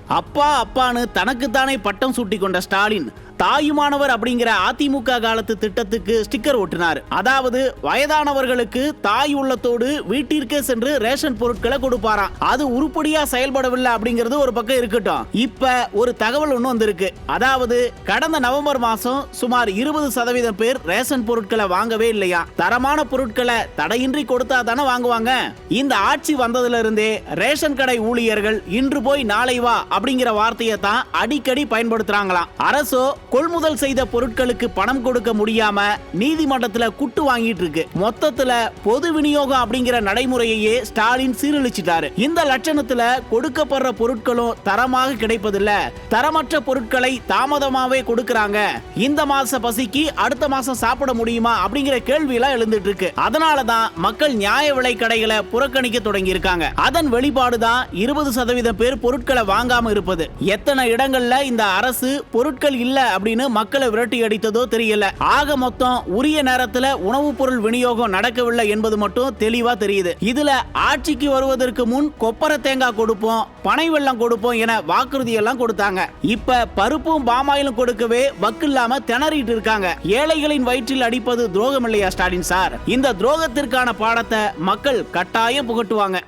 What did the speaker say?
அப்பா அப்பான்னு தனக்குத்தானே பட்டம் சூட்டி கொண்ட ஸ்டாலின் தாயுமானவர் அப்படிங்கிற அதிமுக காலத்து திட்டத்துக்கு ஸ்டிக்கர் ஒட்டினார். அதாவது வயதானவர்களுக்கு தாய் உள்ளத்தோடு வீட்டிற்கே சென்று ரேஷன் பொருட்களை கொடுப்பாராம். அது உருப்படியா செயல்படவில்லை அப்படிங்கிறது ஒரு பக்கம் இருக்கட்டும். இப்ப ஒரு தகவல் ஒண்ணு வந்திருக்கு. அதாவது கடந்த நவம்பர் மாசம் சுமார் 20% பேர் ரேஷன் பொருட்களை வாங்கவே இல்லையா. தரமான பொருட்களை தடையின்றி கொடுத்தா தானே வாங்குவாங்க. இந்த ஆட்சி வந்ததுல இருந்தே ரேஷன் கடை ஊழியர்கள் இன்று போய் நாளை வா அப்படிங்கிற வார்த்தையை தான் அடிக்கடி பயன்படுத்துறாங்களாம். அரசோ கொள்முதல் செய்த பொருட்களுக்கு பணம் கொடுக்க முடியாம நீதிமன்றத்துல குட்டு வாங்கிட்டு இருக்கு. மொத்தத்துல பொது விநியோகம் அப்படிங்கிற நடைமுறையே ஸ்டாலின் சீரழிச்சிட்டாரு. இந்த லட்சணத்துல கொடுக்கப்படுற பொருட்களும் தரமாக கிடைப்பதில்ல. தரமற்ற பொருட்களை தாமதமாவே கொடுக்கறாங்க. இந்த மாச பசிக்கு அடுத்த மாசம் சாப்பிட முடியுமா அப்படிங்கிற கேள்வி எல்லாம் எழுந்துட்டு இருக்கு. அதனாலதான் மக்கள் நியாய விலை கடைகளை புறக்கணிக்க தொடங்கி இருக்காங்க. அதன் வெளிப்பாடுதான் 20% பேர் பொருட்களை வாங்காம இருப்பது. எத்தனை இடங்கள்ல இந்த அரசு பொருட்கள் இல்ல அப்படின்னு மக்களை விரட்டி அடித்ததோ தெரியல. ஆக மொத்தம் உரிய நேரத்துல உணவுப் பொருள் விநியோகம் நடக்கவில்லை என்பது மட்டும் தெளிவா தெரியுது. இதுல ஆட்சிக்கு வருவதற்கு முன் கொப்பரை தேங்காய் கொடுப்போம், பனை வெல்லம் கொடுப்போம் என வாக்குறுதி எல்லாம் கொடுத்தாங்க. இப்ப பருப்பும் பாமாயிலும் கொடுக்கவே வக்கில்லாம திணறிட்டு இருக்காங்க. ஏழைகளின் வயிற்றில் அடிப்பது துரோகம் இல்லையா ஸ்டாலின் சார்? இந்த துரோகத்திற்கான பாடத்தை மக்கள் கட்டாயம் புகட்டுவாங்க.